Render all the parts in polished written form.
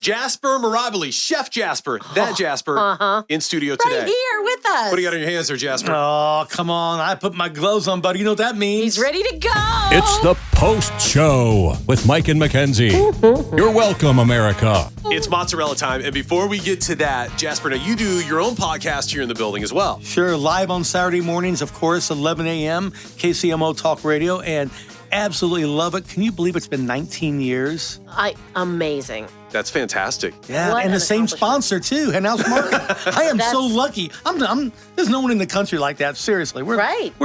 Jasper Mirabile, Chef Jasper, that Jasper, in studio today. Right here with us. What do you got on your hands there, Jasper? Oh, come on. I put my gloves on, buddy. You know what that means? He's ready to go. It's the Post Show with Mike and Mackenzie. You're welcome, America. It's mozzarella time. And before we get to that, Jasper, now you do your own podcast here in the building as well. Sure. Live on Saturday mornings, of course, 11 a.m., KCMO Talk Radio, and absolutely love it. Can you believe it's been 19 years? Amazing. That's fantastic. Yeah, What and an the same sponsor, too, Henhouse Market. I am so lucky. There's no one in the country like that. Seriously. We're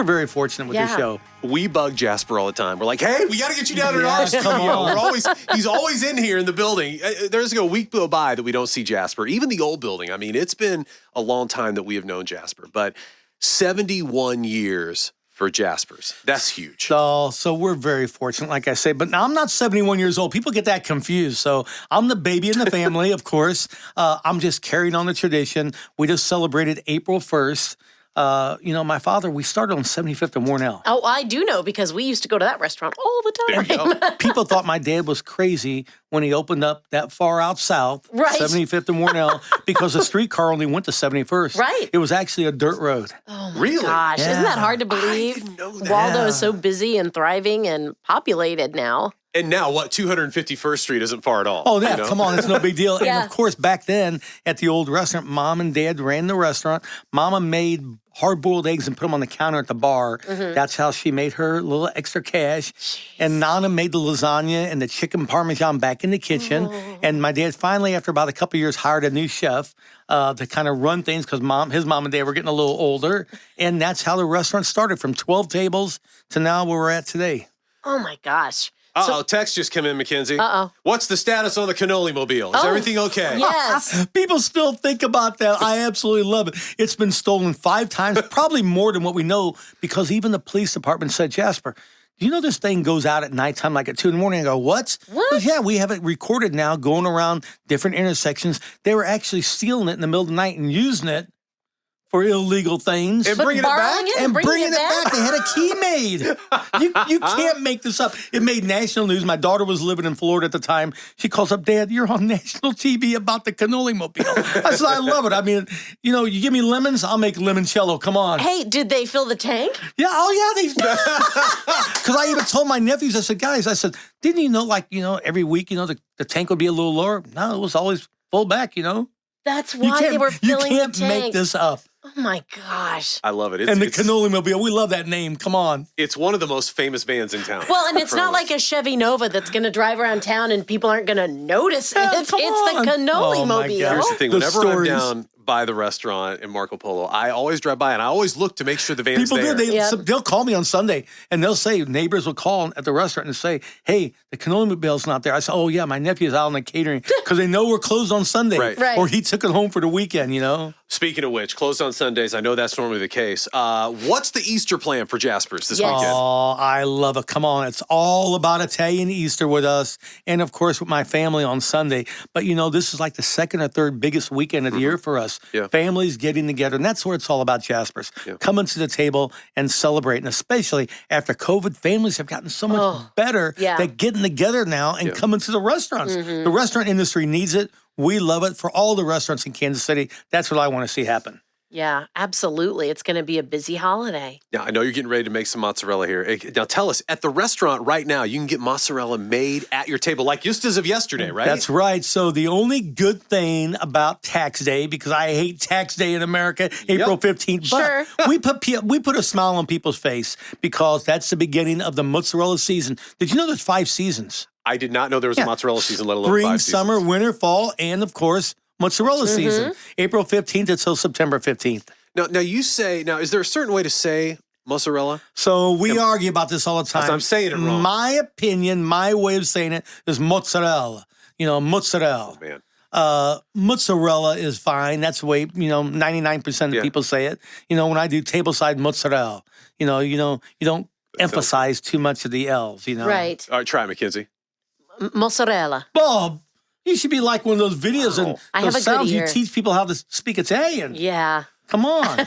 very fortunate with this show. We bug Jasper all the time. We're like, hey, we got to get you down in our studio. He's always in here in the building. There's a week go by that we don't see Jasper. Even the old building. I mean, it's been a long time that we have known Jasper, but 71 years for Jaspers. That's huge. So we're very fortunate, like I say. But now I'm not 71 years old. People get that confused. So I'm the baby in the family, of course. I'm just carrying on the tradition. We just celebrated April 1st. My father, we started on 75th and Warnell. Oh, I do know because we used to go to that restaurant all the time. And people thought my dad was crazy when he opened up that far out south, right. 75th and Warnell, because the streetcar only went to 71st. Right. It was actually a dirt road. Oh, my really? gosh. Yeah. Isn't that hard to believe? I didn't know that. Waldo is so busy and thriving and populated now. And now, 251st Street isn't far at all. Oh, yeah, come on, it's no big deal. Yeah. And, of course, back then, at the old restaurant, Mom and Dad ran the restaurant. Mama made hard-boiled eggs and put them on the counter at the bar. Mm-hmm. That's how she made her little extra cash. And Nana made the lasagna and the chicken parmesan back in the kitchen. Oh. And my dad finally, after about a couple of years, hired a new chef to kind of run things because his mom and dad were getting a little older. And that's how the restaurant started, from 12 tables to now where we're at today. Oh, my gosh. Text just came in, Mackenzie. Uh-oh. What's the status on the cannoli mobile? Is everything okay? Yes. People still think about that. I absolutely love it. It's been stolen 5 times, probably more than what we know, because even the police department said, Jasper, do you know this thing goes out at nighttime like at 2 in the morning? I go, what? What? Yeah, we have it recorded now going around different intersections. They were actually stealing it in the middle of the night and using it for illegal things. And bringing it back? And bringing it back. They had a key made. You can't make this up. It made national news. My daughter was living in Florida at the time. She calls up, Dad, you're on national TV about the cannoli mobile. I said, I love it. I mean, you give me lemons, I'll make limoncello. Come on. Hey, did they fill the tank? Yeah, they because I even told my nephews, I said, guys, didn't you know, every week, the tank would be a little lower? No, it was always full back, That's why they were filling the tank. You can't make this up. Oh, my gosh. I love it. And the cannoli mobile, we love that name. Come on. It's one of the most famous vans in town. Well, and it's not like a Chevy Nova that's going to drive around town and people aren't going to notice it. It's the cannoli mobile. Here's the thing. The Whenever stories. I'm down by the restaurant in Marco Polo, I always drive by and I always look to make sure the van's People there. do. They'll call me on Sunday and they'll say, neighbors will call at the restaurant and say, hey, the cannoli mobile's not there. I say, oh, yeah, my nephew's out on the catering because they know we're closed on Sunday. Right. Or he took it home for the weekend, Speaking of which, closed on Sundays. I know that's normally the case. What's the Easter plan for Jaspers this weekend? Oh, I love it. Come on. It's all about Italian Easter with us. And, of course, with my family on Sunday. But, this is like the second or third biggest weekend of the year for us. Yeah. Families getting together. And that's what it's all about, Jaspers. Yeah. Coming to the table and celebrating. Especially after COVID, families have gotten so much better at getting together now and coming to the restaurants. The restaurant industry needs it. We love it. For all the restaurants in Kansas City, that's what I want to see happen. Yeah, absolutely. It's going to be a busy holiday. Now, I know you're getting ready to make some mozzarella here. Now, tell us, at the restaurant right now, you can get mozzarella made at your table, like just as of yesterday, right? That's right. So the only good thing about tax day, because I hate tax day in America, April 15th, Sure. but we put a smile on people's face because that's the beginning of the mozzarella season. Did you know there's 5 seasons? I did not know there was a mozzarella season, let alone Spring, 5 seasons. summer, winter, fall, and, of course, mozzarella season. April 15th until September 15th. Now you say, is there a certain way to say mozzarella? So we argue about this all the time. I'm saying it wrong. My opinion, my way of saying it is mozzarella. Mozzarella. Oh, man. Mozzarella is fine. That's the way, 99% of people say it. When I do tableside mozzarella, you don't emphasize too much of the L's, Right. All right, try it, Mackenzie. Mozzarella. Bob, you should be like one of those videos and I have those a good sounds. You ear. teach people how to speak Italian. Yeah. Come on.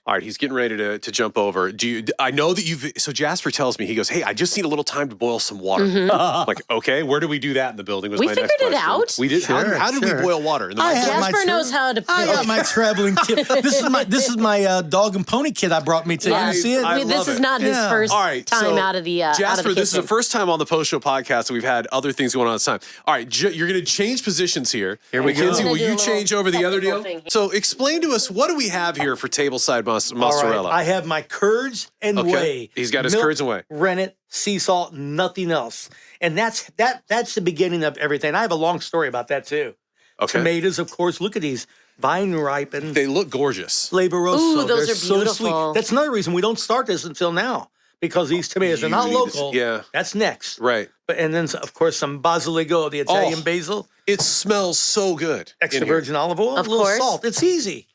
All right, he's getting ready to jump over. I know that so Jasper tells me, he goes, hey, I just need a little time to boil some water. I'm like, okay, where do we do that in the building? Was We my next figured it question. out. We did. Sure, How did we boil water? In the Jasper knows how to. I got my traveling kit. This is my dog and pony kit I brought me today. Yeah. You see it? This is not his first time out of the Jasper, out of the this is the kitchen. first time on the post-show podcast that we've had other things going on at the time. All right, you're going to change positions here. Here we go. Mackenzie, will I'm gonna you do a change little over the other deal? technical thing here. So explain to us, what do we have here for tableside All mozzarella? right, I have my curds and whey. He's got his Milk, curds and whey. rennet, sea salt, nothing else. And that's the beginning of everything. I have a long story about that too. Okay. Tomatoes, of course. Look at these. Vine ripened. They look gorgeous. Flavoroso. Ooh, those They're are so beautiful. sweet. That's another reason we don't start this until now. Because these tomatoes are not You need this- local. yeah. That's next. Right. But and then of course some basilico, the Italian basil, It smells so good. extra in here. virgin olive oil, Of a little course. salt. It's easy.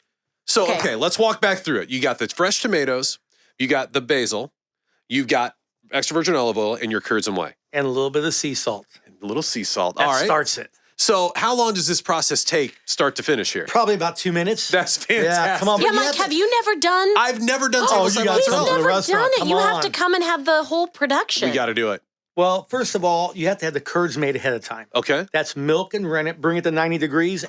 So, Okay. okay, let's walk back through it. You got the fresh tomatoes, you got the basil, you've got extra virgin olive oil, and your curds and whey. And a little bit of sea salt. A little sea salt. That All right. starts it. So, how long does this process take, start to finish here? Probably about 2 minutes. That's fantastic. Yeah, come on. Yeah, but you Mike, to- have you never done? I've never done Oh, tableside you gotta He's come to mozzarella. the never restaurant. done it. Come You have to on. come and have the whole production. We got to do it. Well, first of all, you have to have the curds made ahead of time. Okay. That's milk and rennet. Bring it to 90 degrees.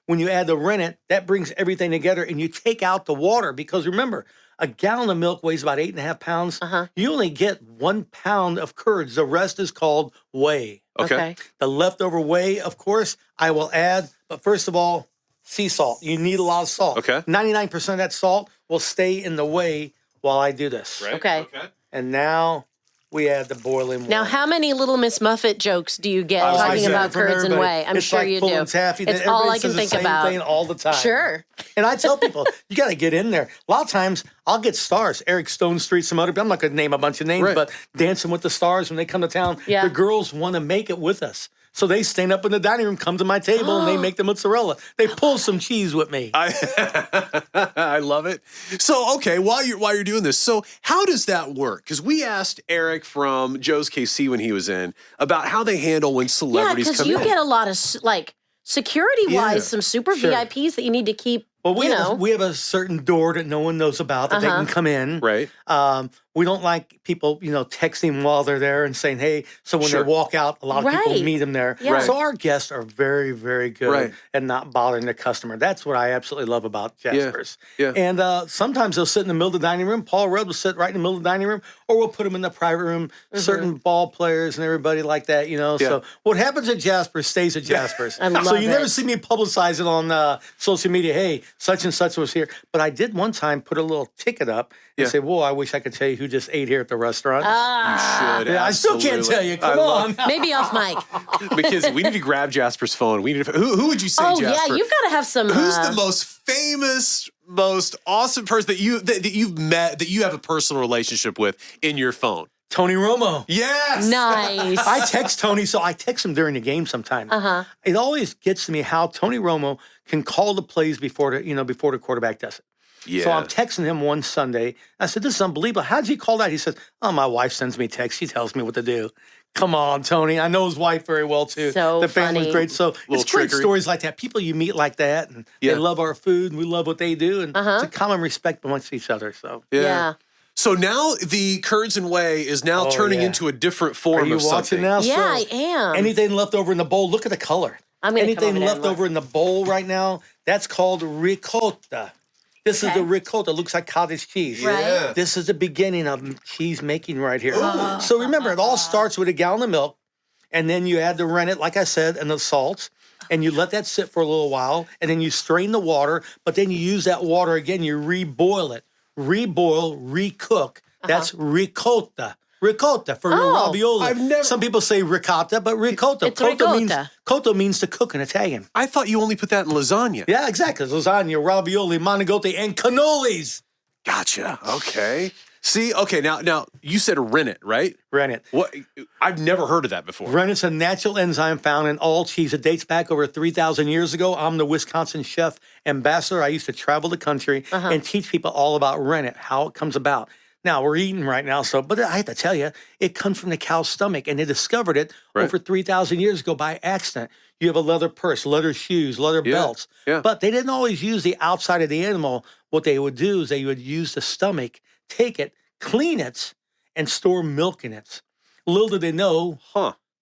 When you add the rennet, that brings everything together, and you take out the water because remember, a gallon of milk weighs about 8.5 pounds. You only get 1 pound of curds. The rest is called whey. Okay. The leftover whey, of course, I will add. But first of all, sea salt. You need a lot of salt. Okay. 99% of that salt will stay in the whey while I do this. Right. Okay. And now we add the boiling water. Now, how many Little Miss Muffet jokes do you get I talking get about it from curds and everybody. whey? I'm It's sure like you pulling do. taffy. It's Everybody all I says can the think same about. thing all the time. Sure. And I tell people, you got to get in there. A lot of times, I'll get stars. Eric Stone Street, some other. I'm not going to name a bunch of names, Right. but Dancing with the Stars, when they come to town, Yeah. the girls want to make it with us. So they stand up in the dining room, come to my table, and they make the mozzarella. They pull some cheese with me. I love it. So, okay, while you're doing this, so how does that work? Because we asked Eric from Joe's KC when he was in about how they handle when Yeah, celebrities because come you in. get a lot of security-wise, Yeah. some super Sure. VIPs that you need to keep. Well, you we have a certain door that no one knows about that they can come in. Right. We don't like people, texting while they're there and saying, hey, so when Sure. they walk out, a lot of people Right. meet them there. Yeah. Right. So our guests are very, very good Right. at not bothering the customer. That's what I absolutely love about Jaspers. Yeah. And sometimes they'll sit in the middle of the dining room. Paul Rudd will sit right in the middle of the dining room, or we'll put them in the private room. Certain ball players and everybody like that, Yeah. So what happens at Jaspers stays at Jaspers. I so love you never it. see me publicize it on social media. Hey, such and such was here. But I did one time put a little ticket up and Yeah. say, whoa, I wish I could tell you who just ate here at the restaurant. You should. Yeah, I still can't absolutely. tell you. Come I love- on. Maybe off mic. Mackenzie, we need to grab Jasper's phone. We need to, who would you say, Oh, Jasper? yeah, you've got to have some. Who's the most famous, most awesome person that you've met, that you have a personal relationship with in your phone? Tony Romo. Yes. Nice. I text Tony, so I text him during the game sometimes. It always gets to me how Tony Romo can call the plays before the quarterback does it. Yeah. So I'm texting him one Sunday. I said, this is unbelievable. How'd you call that? He says, oh, my wife sends me texts. She tells me what to do. Come on, Tony. I know his wife very well, too. So the family's funny. great. So it's great trickery. stories like that. People you meet like that, and Yeah. they love our food, and we love what they do. And it's a common respect amongst each other. So Yeah. So now the curds and whey is now turning yeah. into a different are form you of watching something. now? Yeah, So I am. anything left over in the bowl, look at the color. I'm gonna come Anything over there left and look. over in the bowl right now, that's called ricotta. This is Okay. the ricotta. It looks like cottage cheese. Right. Yeah. This is the beginning of cheese making right here. So remember, it all starts with a gallon of milk, and then you add the rennet, like I said, and the salts, and you let that sit for a little while, and then you strain the water, but then you use that water again, you reboil it. Reboil, recook. That's ricotta. Ricotta for your Oh. ravioli. Some people say ricotta, but ricotta. It's Cotto ricotta. means to cook in Italian. I thought you only put that in lasagna. Yeah, exactly. Lasagna, ravioli, manigotti, and cannolis. Gotcha. Okay. See, okay, now you said rennet, right? Rennet. What? I've never heard of that before. Rennet's a natural enzyme found in all cheese. It dates back over 3,000 years ago. I'm the Wisconsin chef ambassador. I used to travel the country and teach people all about rennet, how it comes about. Now, we're eating right now, but I have to tell you, it comes from the cow's stomach, and they discovered it over 3,000 years ago by accident. You have a leather purse, leather shoes, leather belts, yeah. but they didn't always use the outside of the animal. what they would do is they would use the stomach, take it, clean it, and store milk in it. Little did they know,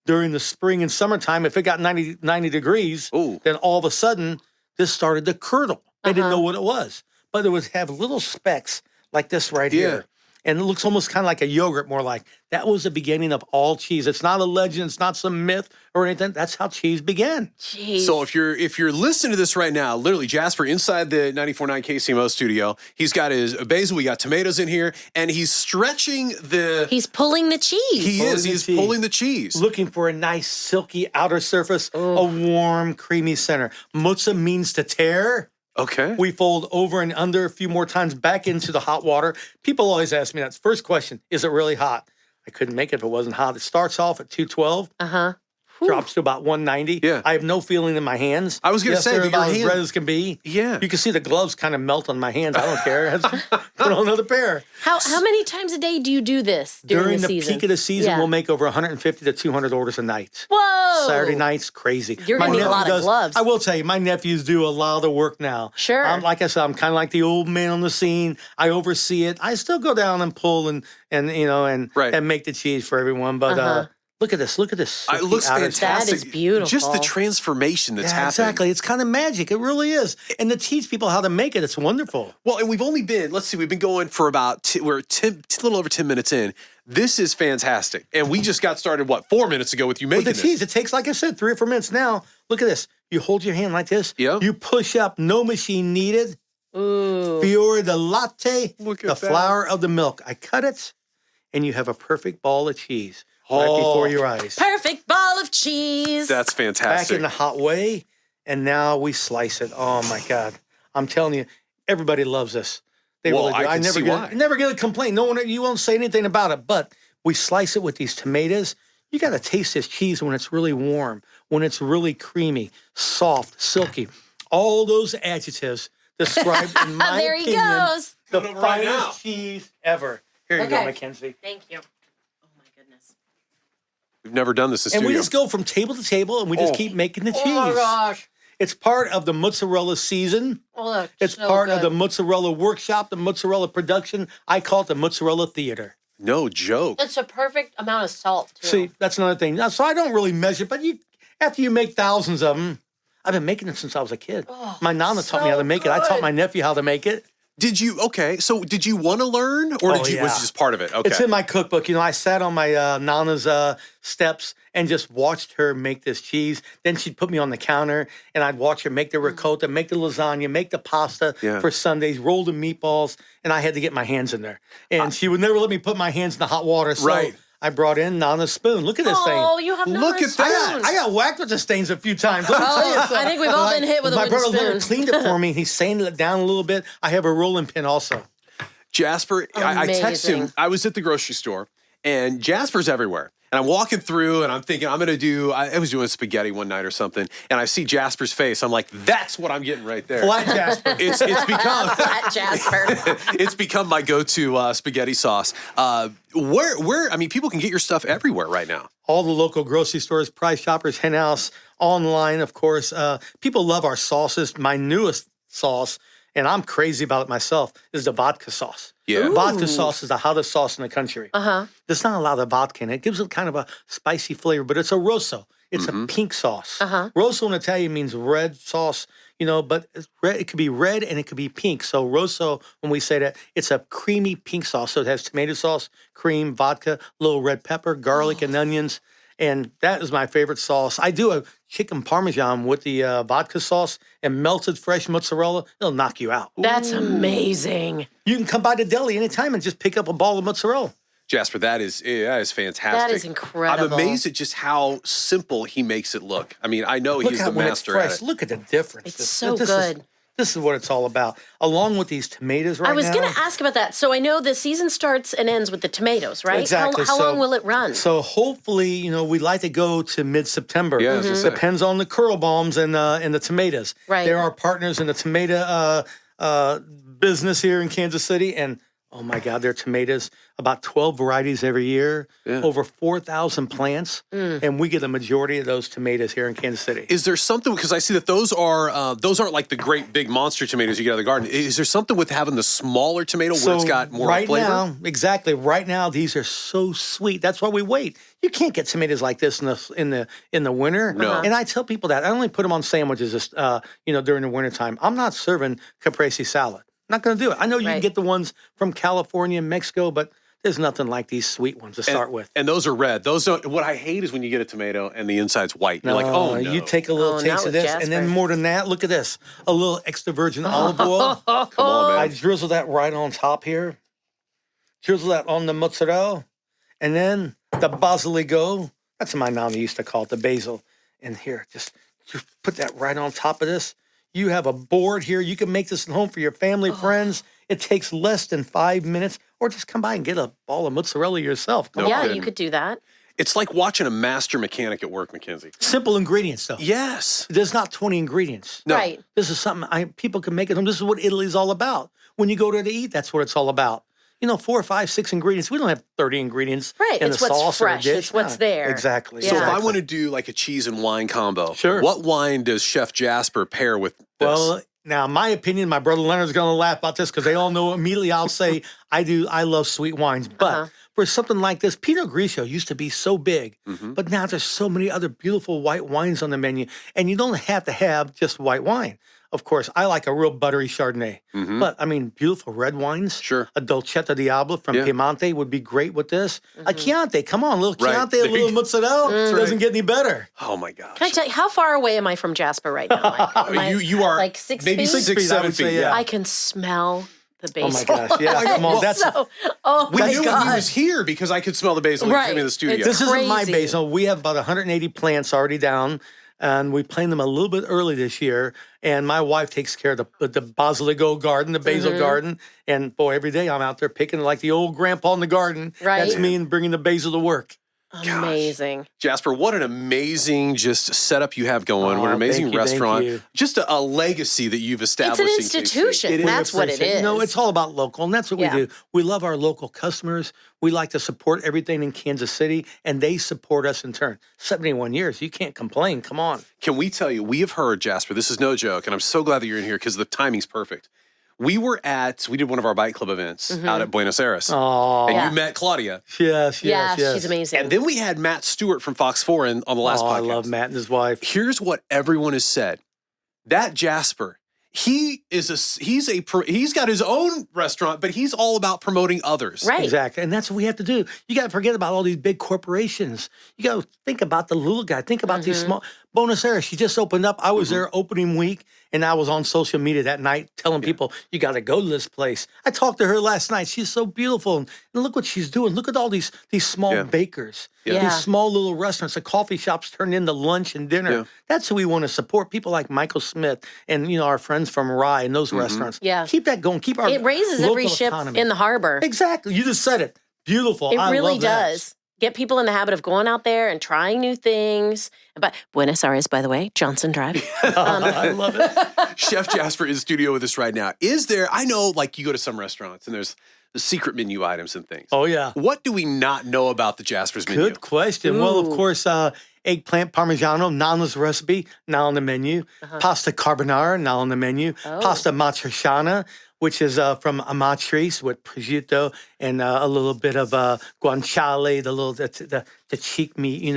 during the spring and summertime, if it got 90 degrees, then all of a sudden, this started to curdle. They didn't know what it was. But it would have little specks like this right here. And it looks almost kind of like a yogurt, more like. That was the beginning of all cheese. It's not a legend. It's not some myth or anything. That's how cheese began. Jeez. So if you're listening to this right now, literally Jasper inside the 94.9 KCMO studio, he's got his basil. We got tomatoes in here, and he's stretching the. He's pulling the cheese. He's pulling the cheese. Looking for a nice silky outer surface, a warm, creamy center. Mozza means to tear. Okay. We fold over and under a few more times back into the hot water. People always ask me that. First question, is it really hot? I couldn't make it if it wasn't hot. It starts off at 212. Drops to about 190. Yeah. I have no feeling in my hands. I was going to say, they're but about your as hand, red as can be. Yeah. You can see the gloves kind of melt on my hands. I don't care. Put on another pair. How many times a day do you do this during the season? peak of the season, we'll make over 150 to 200 orders a night. Whoa! Saturday nights, crazy. You're going to need a lot of gloves. I will tell you, my nephews do a lot of the work now. Sure. Like I said, I'm kind of like the old man on the scene. I oversee it. I still go down and pull and make the cheese for everyone. But look at this. Look at this. It looks fantastic. That is beautiful. Just the transformation that's happening. Exactly. It's kind of magic. It really is. And to teach people how to make it, it's wonderful. Well, and we've only been, we've been going for about, we're a little over 10 minutes in. This is fantastic. And we just got started, 4 minutes ago with you making With the cheese, it takes, like I said, 3 or 4 minutes. Now, look at this. You hold your hand like this. Yeah. You push up. No machine needed. Ooh. Fiore the latte. Look at the that. flour of the milk. I cut it, and you have a perfect ball of cheese right before your eyes. Perfect ball of cheese. That's fantastic. Back in the hot way, and now we slice it. Oh, my God. I'm telling you, everybody loves this. They Well, really do. I can see why. Never get a complaint. No one, you won't say anything about it. But we slice it with these tomatoes. You got to taste this cheese when it's really warm, when it's really creamy, soft, silky. All those adjectives described in my there he opinion, goes. the Coming over right now. finest cheese ever. Here you go, Mackenzie. Thank you. Oh my goodness. We've never done this in And studio. we just go from table to table, and we just keep making the cheese. Oh my gosh. It's part of the mozzarella season. Oh, that's It's so part of good. the mozzarella workshop, the mozzarella production. I call it the mozzarella theater. No joke. It's a perfect amount of salt, too. See, that's another thing. Now, so I don't really measure, but after you make thousands of them, I've been making it since I was a kid. Oh, my nana taught me how to make it. I taught my nephew how to make it. Did you want to learn, or was it just part of it? Okay. It's in my cookbook. I sat on my nana's steps and just watched her make this cheese. Then she'd put me on the counter, and I'd watch her make the ricotta, make the lasagna, make the pasta for Sundays, roll the meatballs, and I had to get my hands in there. And she would never let me put my hands in the hot water. So I brought in Nana's spoon. Look at this thing. Oh, you have Look Nana's at that. spoon. I got whacked with the stains a few times. Let me tell you something. I think we've all been hit with a My wooden brother spoon. never cleaned it for me. He's sanded it down a little bit. I have a rolling pin also. Jasper, I texted him. Amazing. I was at the grocery store, and Jasper's everywhere. And I'm walking through, and I'm thinking, I was doing spaghetti one night or something, and I see Jasper's face. I'm like, that's what I'm getting right there. Flat Jasper. It's become At Jasper. it's become my go-to spaghetti sauce. People can get your stuff everywhere right now. All the local grocery stores, Price Shoppers, Hen House, online, of course. People love our sauces. My newest sauce, and I'm crazy about it myself, is the vodka sauce. Yeah. Ooh. Vodka sauce is the hottest sauce in the country. There's not a lot of vodka in it. It gives it kind of a spicy flavor, but it's a rosso. It's a pink sauce. Rosso in Italian means red sauce, but it could be red and it could be pink. So rosso, when we say that, it's a creamy pink sauce. So it has tomato sauce, cream, vodka, little red pepper, garlic, and onions. And that is my favorite sauce. I do a chicken parmesan with the vodka sauce and melted fresh mozzarella. It'll knock you out. That's amazing. You can come by the deli anytime and just pick up a ball of mozzarella. Jasper, that is fantastic. That is incredible. I'm amazed at just how simple he makes it look. I mean, I know he's the master at it. Look at the difference. It's so good. This is what it's all about. Along with these tomatoes right now. I was going to ask about that. So I know the season starts and ends with the tomatoes, right? Exactly. How long will it run? So hopefully, we'd like to go to mid-September. Yeah, I was gonna say. Depends on the curl bombs and the tomatoes. Right. There are partners in the tomato business here in Kansas City, and Oh my God, their tomatoes, about 12 varieties every year, over 4,000 plants, and we get a majority of those tomatoes here in Kansas City. Is there something, because I see that those aren't like the great big monster tomatoes you get out of the garden. Is there something with having the smaller tomato where it's got more flavor? Right now, these are so sweet. That's why we wait. You can't get tomatoes like this in the winter. No. And I tell people that. I only put them on sandwiches, during the wintertime. I'm not serving caprese salad. Not going to do it. I know you can get the ones from California and Mexico, but there's nothing like these sweet ones to start with. And those are red. Those don't. What I hate is when you get a tomato and the inside's white. You're like, oh no. You take a little taste of this, Jasper. and then more than that, look at this. A little extra virgin olive oil. Come on, man. I drizzle that right on top here. Drizzle that on the mozzarella. And then the basilico. That's what my nana used to call it, the basil. And here, just put that right on top of this. You have a board here. You can make this at home for your family, friends. It takes less than 5 minutes. Or just come by and get a ball of mozzarella yourself. Come on. You could do that. It's like watching a master mechanic at work, Mackenzie. Simple ingredients, though. Yes. There's not 20 ingredients. No. Right. This is something people can make at home. This is what Italy's all about. When you go there to eat, that's what it's all about. 4, 5, 6 ingredients. We don't have 30 ingredients Right. in It's the what's sauce fresh. or a dish. It's what's there. Exactly. Yeah. So if I want to do like a cheese and wine combo, Sure. what wine does Chef Jasper pair with this? Well, now, my opinion, my brother Leonard's going to laugh about this because they all know immediately I'll say I love sweet wines. But for something like this, Pinot Grigio used to be so big, but now there's so many other beautiful white wines on the menu, and you don't have to have just white wine. Of course, I like a real buttery Chardonnay, but I mean, beautiful red wines. Sure. A Dolcetto Diablo from Piemonte would be great with this. A Chianti, come on, a little Chianti, a little mozzarella. Doesn't get any better. Oh my gosh. Can I tell you, how far away am I from Jasper right now? You are like 6 maybe feet? 6, I 7 would say, feet. yeah. Yeah. I can smell the Oh basil. my gosh, yeah, come on. That's We my knew he God. was here because I could smell the basil when he came in the studio. This isn't my Crazy. basil. We have about 180 plants already down, and we planted them a little bit early this year. And my wife takes care of the basilico garden, the basil garden. And boy, every day I'm out there picking like the old grandpa in the garden. Right. That's me and bringing the basil to work. Amazing. Jasper, what an amazing just setup you have going. What an Oh, amazing thank you, thank restaurant. you. Just a legacy that you've It's established. an in KC. institution. It is. That's what it is. It's all about local, and that's what we do. We love our local customers. We like to support everything in Kansas City, and they support us in turn. 71 years. You can't complain. Come on. Can we tell you, we have heard, Jasper, this is no joke, and I'm so glad that you're in here because the timing's perfect. We did one of our bike club events out at Buenos Aires. Oh, And you met Claudia. yes. She's amazing. And then we had Matt Stewart from Fox 4 on the last podcast. I love Matt and his wife. Here's what everyone has said. That Jasper, he's got his own restaurant, but he's all about promoting others. Right. Exactly. And that's what we have to do. You got to forget about all these big corporations. You got to think about the little guy. Think about these small. Buenos Aires, she just opened up. I was there opening week, and I was on social media that night telling people, you got to go to this place. I talked to her last night. She's so beautiful. And look what she's doing. Look at all these small bakers, these small little restaurants, the coffee shops turned into lunch and dinner. Yeah. That's who we want to support. People like Michael Smith and, our friends from Rye and those restaurants. Yeah. Keep that going. Keep our It raises every local ship economy. in the harbor. Exactly. You just said it. Beautiful. It I really love that. does. Get people in the habit of going out there and trying new things. But Buenos Aires, by the way, Johnson Drive. I love it. Chef Jasper is in studio with us right now. I know like you go to some restaurants and there's the secret menu items and things. Oh, yeah. What do we not know about the Jasper's menu? Good question. Well, of course, eggplant parmigiano, nonna's recipe, now on the menu. Pasta carbonara, now on the menu. Pasta matriciana, which is from Amatrice with prosciutto and a little bit of guanciale, the cheek meat,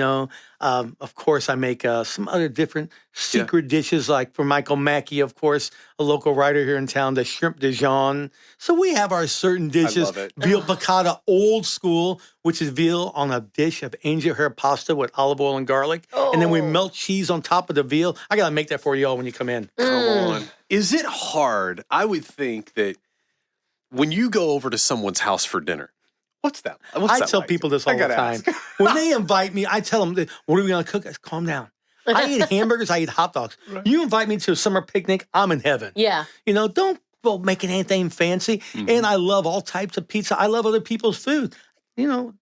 Of course, I make some other different secret dishes, like for Michael Mackey, of course, a local writer here in town, the shrimp Dijon. So we have our certain dishes. love it. Veal piccata, old school, which is veal on a dish of angel hair pasta with olive oil and garlic. And then we melt cheese on top of the veal. I got to make that for you all when you come in. Come on. Is it hard? I would think that when you go over to someone's house for dinner, what's that? I tell people this all the time. When they invite me, I tell them, what are we going to cook? I say, calm down. I eat hamburgers. I eat hot dogs. You invite me to a summer picnic, I'm in heaven. Yeah. Don't go making anything fancy. And I love all types of pizza. I love other people's food. Don't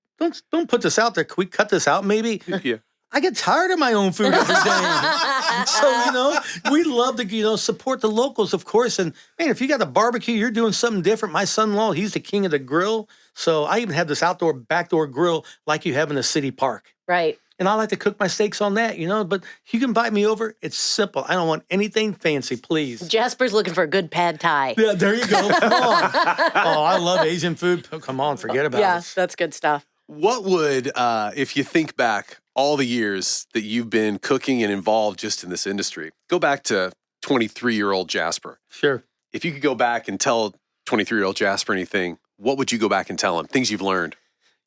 put this out there. Can we cut this out maybe? Yeah. I get tired of my own food every day. So, we love to, support the locals, of course. And, man, if you got a barbecue, you're doing something different. My son-in-law, he's the king of the grill. So I even have this backdoor grill like you have in a city park. Right. And I like to cook my steaks on that, but you can invite me over. It's simple. I don't want anything fancy, please. Jasper's looking for a good pad thai. Yeah, there you go. Come on. Oh, I love Asian food. Come on, forget about it. Yeah, that's good stuff. What would, if you think back all the years that you've been cooking and involved just in this industry, go back to 23-year-old Jasper. Sure. If you could go back and tell 23-year-old Jasper anything, what would you go back and tell him? Things you've learned.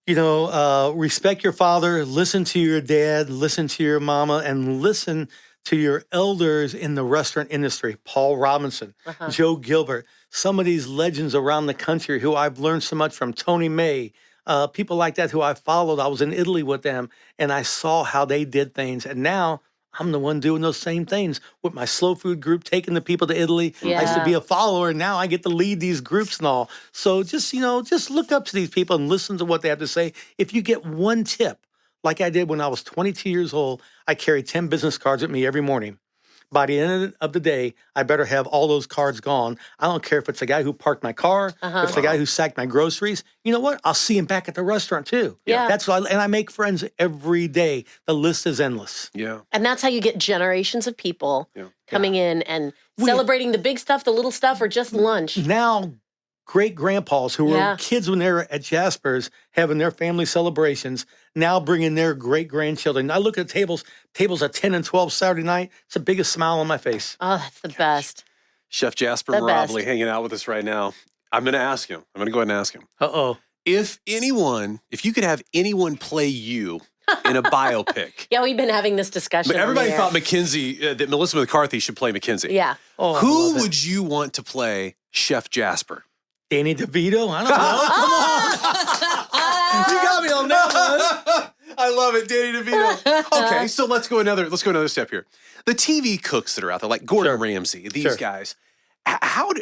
Respect your father, listen to your dad, listen to your mama, and listen to your elders in the restaurant industry. Paul Robinson, Joe Gilbert, some of these legends around the country who I've learned so much from, Tony May, people like that who I followed. I was in Italy with them, and I saw how they did things. And now I'm the one doing those same things with my slow food group, taking the people to Italy. Yeah. I used to be a follower, and now I get to lead these groups and all. So just look up to these people and listen to what they have to say. If you get one tip, like I did when I was 22 years old, I carried 10 business cards with me every morning. By the end of the day, I better have all those cards gone. I don't care if it's the guy who parked my car, if it's the guy who sacked my groceries. You know what? I'll see him back at the restaurant too. Yeah. That's why, and I make friends every day. The list is endless. Yeah. And that's how you get generations of people coming in and celebrating the big stuff, the little stuff, or just lunch. Now, great-grandpas who were kids when they were at Jaspers having their family celebrations, now bringing their great-grandchildren. I look at tables at 10 and 12 Saturday night. It's the biggest smile on my face. Oh, that's the best. Chef Jasper The Mirabile best. hanging out with us right now. I'm going to ask him. I'm going to go ahead and ask him. Uh-oh. If you could have anyone play you in a biopic. Yeah, we've been having this discussion. But everybody thought that Melissa McCarthy should play McKenzie. Yeah. Oh, Who would you want to play Chef Jasper? Danny DeVito? I don't know. Come on. You got me on that one. I love it, Danny DeVito. Okay, so let's go another step here. The TV cooks that are out there, like Gordon Ramsay, these guys. How do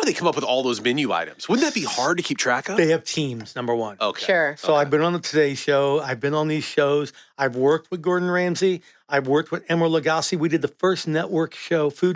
they come up with all those menu items? Wouldn't that be hard to keep track of? They have teams, number one. Okay. Sure. So I've been on the Today Show. I've been on these shows. I've worked with Gordon Ramsay. I've worked with Emeril Lagasse. We did the first Food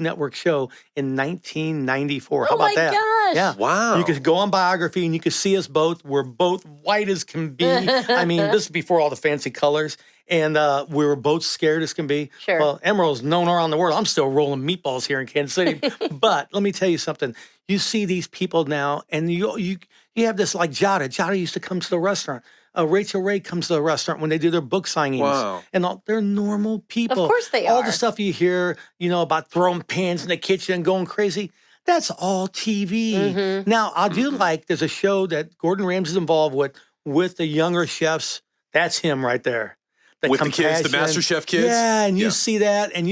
Network show in 1994. How about that? Gosh. Yeah. Wow. You could go on Biography and you could see us both. We're both white as can be. I mean, this is before all the fancy colors. And we were both scared as can be. Sure. Well, Emeril's known around the world. I'm still rolling meatballs here in Kansas City. But let me tell you something. You see these people now, and you have this like Jada. Jada used to come to the restaurant. Rachel Ray comes to the restaurant when they do their book signings. Wow. And they're normal people. Of course they All are. the stuff you hear, about throwing pans in the kitchen and going crazy, that's all TV. Mm-hmm. Now, I do like, there's a show that Gordon Ramsay's involved with the younger chefs. That's him right there. With the kids, the Master Chef kids? Yeah, and you see that, and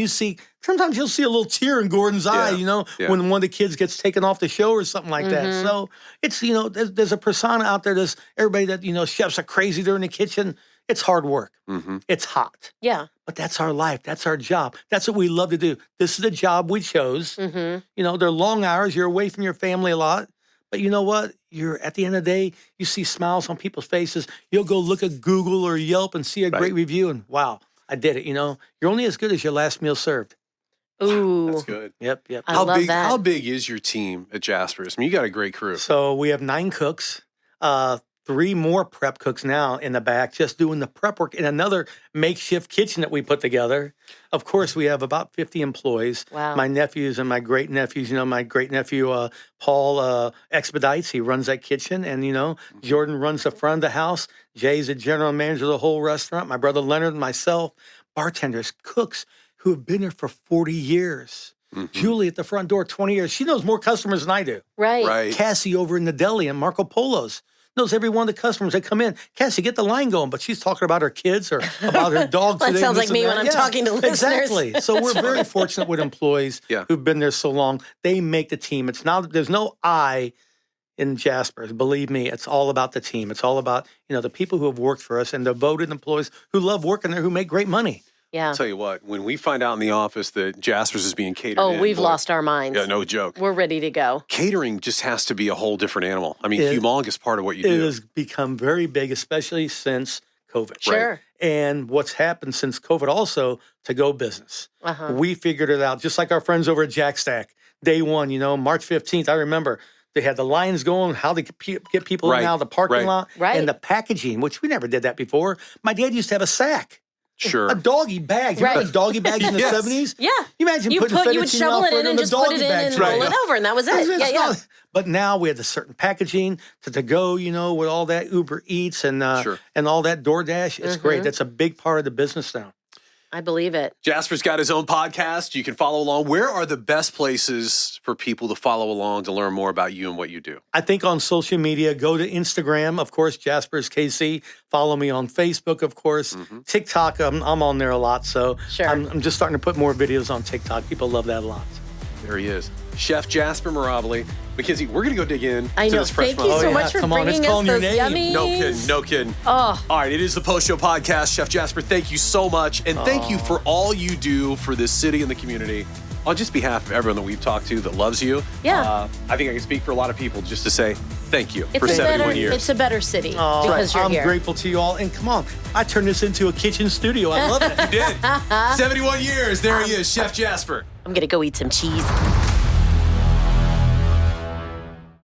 sometimes you'll see a little tear in Gordon's eye, when one of the kids gets taken off the show or something like that. So it's, there's a persona out there, there's everybody that, chefs are crazy, they're in the kitchen. It's hard work. Mm-hmm. It's hot. Yeah. But that's our life. That's our job. That's what we love to do. This is the job we chose. Mm-hmm. They're long hours. You're away from your family a lot. But you know what? You're at the end of the day, you see smiles on people's faces. You'll go look at Google or Yelp and see a great review, and wow, I did it. You're only as good as your last meal served. Ooh. That's good. Yep. I love that. How big is your team at Jaspers? I mean, you got a great crew. So we have 9 cooks, 3 more prep cooks now in the back, just doing the prep work in another makeshift kitchen that we put together. Of course, we have about 50 employees. Wow. My nephews and my great nephews, my great nephew, Paul, expedites. He runs that kitchen. And, Jordan runs the front of the house. Jay's the general manager of the whole restaurant. My brother Leonard and myself, bartenders, cooks who have been there for 40 years. Mm-hmm. Julie at the front door, 20 years. She knows more customers than I do. Right. Cassie over in the deli and Marco Polo's knows every one of the customers that come in. Cassie, get the line going, but she's talking about her kids or about her dogs. Well, that sounds like me when I'm talking to listeners. Exactly. So we're very fortunate with employees who've been there so long. They make the team. There's no I in Jaspers. Believe me, it's all about the team. It's all about, the people who have worked for us and devoted employees who love working there, who make great money. Yeah. I'll tell you what, when we find out in the office that Jaspers is being catered we've lost our minds. Yeah, no joke. We're ready to go. Catering just has to be a whole different animal. I mean, humongous part of what you do. It has become very big, especially since COVID. Sure. And what's happened since COVID also, to-go business. Uh-huh. We figured it out, just like our friends over at Jack Stack. Day one, March 15th, I remember they had the lines going, how they get people in and out of the parking lot. Right. And the packaging, which we never did that before. My dad used to have a sack. Sure. A doggy bag. You remember doggy bags in the 70s? Yeah. You imagine putting you would fettuccine shovel it in Alfredo and a just put doggy it in bag and tray. roll it over, and that was it. It's Yeah. not- But now we have the certain packaging to go, with all that Uber Eats and and all that DoorDash. It's great. That's a big part of the business now. I believe it. Jasper's got his own podcast. You can follow along. Where are the best places for people to follow along to learn more about you and what you do? I think on social media, go to Instagram, of course, Jaspers KC. Follow me on Facebook, of course. TikTok, I'm on there a lot. So Sure. I'm just starting to put more videos on TikTok. People love that a lot. There he is. Chef Jasper Mirabile. Mackenzie, we're going to go dig in I to know. this fresh Thank you so yeah. much for Come on, it's bringing us calling your those name. yummies. No kidding. Oh, All right, it is the Post Show Podcast. Chef Jasper, thank you so much. And thank you for all you do for this city and the community. On just behalf of everyone that we've talked to that loves you, Yeah. I think I can speak for a lot of people just to say thank you it's for a 71 better. years. It's a better city Oh, because you're I'm here. grateful to you all. And come on, I turned this into a kitchen studio. I love it. You did. 71 years. There he is, Chef Jasper. I'm gonna go eat some cheese.